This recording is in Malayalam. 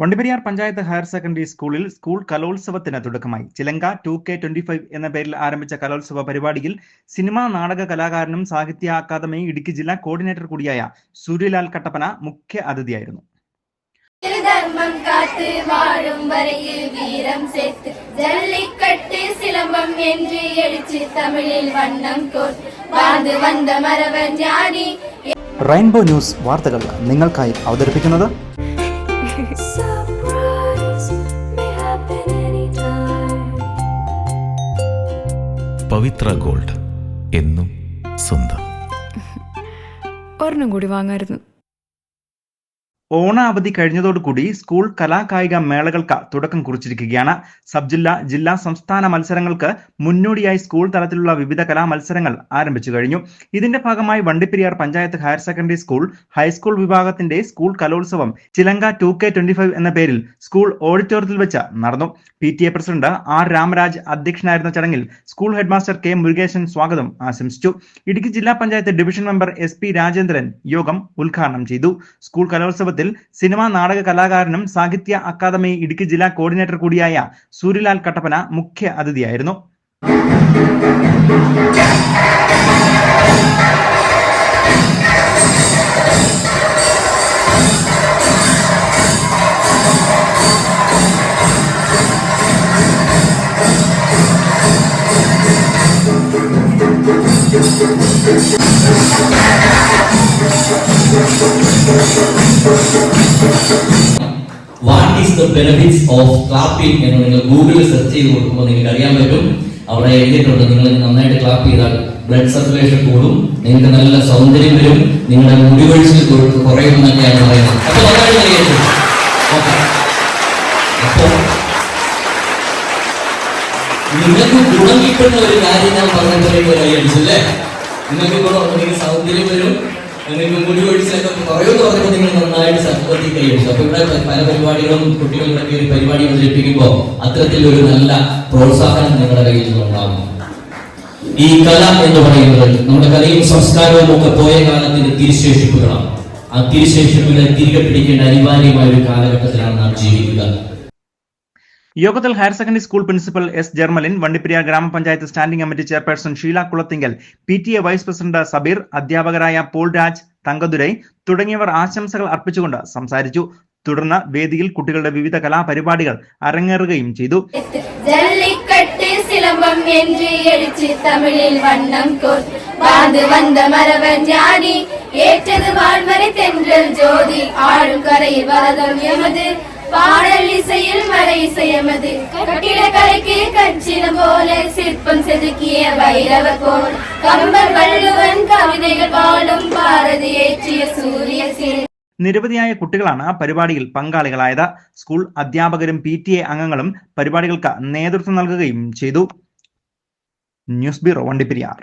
വണ്ടിപ്പെരിയാർ പഞ്ചായത്ത് ഹയർ സെക്കൻഡറി സ്കൂളിൽ സ്കൂൾ കലോത്സവത്തിന് തുടക്കമായി. ചിലങ്ക 2K25 എന്ന പേരിൽ ആരംഭിച്ച കലോത്സവ പരിപാടിയിൽ സിനിമാ നാടക കലാകാരനും സാഹിത്യ അക്കാദമി ഇടുക്കി ജില്ലാ കോർഡിനേറ്റർ കൂടിയായ സൂര്യലാൽ കട്ടപ്പന മുഖ്യ അതിഥിയായിരുന്നു. റെയിൻബോ ന്യൂസ് വാർത്തകൾ നിങ്ങൾക്കായി അവതരിപ്പിക്കുന്നത് പവിത്ര ഗോൾഡ്, എന്നും സ്വന്തം. ഒരെണ്ണം കൂടി വാങ്ങായിരുന്നു. ഓണ അവധി കഴിഞ്ഞതോടുകൂടി സ്കൂൾ കലാകായിക മേളകൾക്ക് തുടക്കം കുറിച്ചിരിക്കുകയാണ്. സബ് ജില്ലാ, ജില്ലാ, സംസ്ഥാന മത്സരങ്ങൾക്ക് മുന്നോടിയായി സ്കൂൾ തലത്തിലുള്ള വിവിധ കലാ മത്സരങ്ങൾ ആരംഭിച്ചു കഴിഞ്ഞു. ഇതിന്റെ ഭാഗമായി Vandiperiyar panchayat higher secondary school high school വിഭാഗത്തിന്റെ സ്കൂൾ കലോത്സവം ചിലങ്ക 2K25 എന്ന പേരിൽ സ്കൂൾ ഓഡിറ്റോറിയത്തിൽ വെച്ച് നടന്നു. PTA president R. രാമരാജ് അധ്യക്ഷനായിരുന്ന ചടങ്ങിൽ സ്കൂൾ ഹെഡ്മാസ്റ്റർ K. മുരുകേശൻ സ്വാഗതം ആശംസിച്ചു. ഇടുക്കി ജില്ലാ panchayat division member SP. Rajendran യോഗം ഉദ്ഘാടനം ചെയ്തു. സ്കൂൾ കലോത്സവത്തിൽ സിനിമാ നാടക കലാകാരനും സാഹിത്യ അക്കാദമി ഇടുക്കി ജില്ലാ കോർഡിനേറ്റർ കൂടിയായ സൂര്യലാൽ കട്ടപ്പന മുഖ്യ അതിഥിയായിരുന്നു. What is the benefits of clapping എന്ന് നിങ്ങൾ ഗൂഗിളിൽ സെർച്ച് ചെയ്ത് കൊടുക്കുമ്പോൾ നിങ്ങൾക്ക് അറിയാൻ പറ്റും. അവിടെ എഴുതിയിട്ടുണ്ട്, നിങ്ങൾ നന്നായിട്ട് ക്ലാപ്പ് ചെയ്താൽ ബ്ലഡ് സർക്കുലേഷൻ കൂടും, നിങ്ങൾക്ക് നല്ല സൗന്ദര്യം വരും, നിങ്ങളുടെ മുടിവഴിച്ചിൽ കുറയും എന്നൊക്കെയാണ് പറയുന്നത്. അപ്പോൾ നിങ്ങൾക്ക് ഗുണം കിട്ടുന്ന ഒരു കാര്യം ഞാൻ പറഞ്ഞ കൈയടിച്ചല്ലേ. നിങ്ങൾക്ക് ഗുണം, നിങ്ങൾക്ക് സൗന്ദര്യം വരും, നിങ്ങൾക്ക് മുടി ഒഴിച്ചിലൊക്കെ കുറയുമെന്ന് പറഞ്ഞപ്പോൾ നിങ്ങൾ നന്നായിട്ട് സത്വത്തിൽ കൈയടിച്ചു. അപ്പൊ ഇവിടെ പല പരിപാടികളും കുട്ടികളുടെ ഒരു പരിപാടി അവതരിപ്പിക്കുമ്പോൾ അത്തരത്തിലൊരു നല്ല പ്രോത്സാഹനം നിങ്ങളുടെ കയ്യിൽ നിന്നുണ്ടാകും. ഈ കല എന്ന് പറയുന്നത് നമ്മുടെ കലയും സംസ്കാരവും ഒക്കെ പോയ കാലത്തിന്റെ തിരിശേഷിപ്പുകളാണ്. ആ തിരിശേഷിപ്പുകളെ തിരികെ പിടിക്കേണ്ട അനിവാര്യമായ ഒരു കാലഘട്ടത്തിലാണ് നാം ജീവിക്കുക. യോഗത്തിൽ higher secondary school principal S. ജർമലിൻ, വണ്ടിപ്പെരിയാർ ഗ്രാമപഞ്ചായത്ത് standing committee chairperson Sheela Kulathinkal, PTA vice president Sabeer, അധ്യാപകരായ പോൾ രാജ്, തങ്കദുരൈ തുടങ്ങിയവർ ആശംസകൾ അർപ്പിച്ചുകൊണ്ട് സംസാരിച്ചു. തുടർന്ന് വേദിയിൽ കുട്ടികളുടെ വിവിധ കലാപരിപാടികൾ അരങ്ങേറുകയും ചെയ്തു. பாடலிசையில் மறை இசையமது கட்டிடக்கலைக்கு கச்சினம் போல சிற்பம் செதுக்கிய வைரவர் போல் கம்பர் வள்ளுவன் கவிதைகள் பாடும் பாரதி ஏற்றிய സൂര്യ. നിരവധിയായ കുട്ടികളാണ് പരിപാടിയിൽ പങ്കാളികളായത്. സ്കൂൾ അധ്യാപകരും PTA അംഗങ്ങളും പരിപാടികൾക്ക് നേതൃത്വം നൽകുകയും ചെയ്തു. News bureau, Vandiperiyar.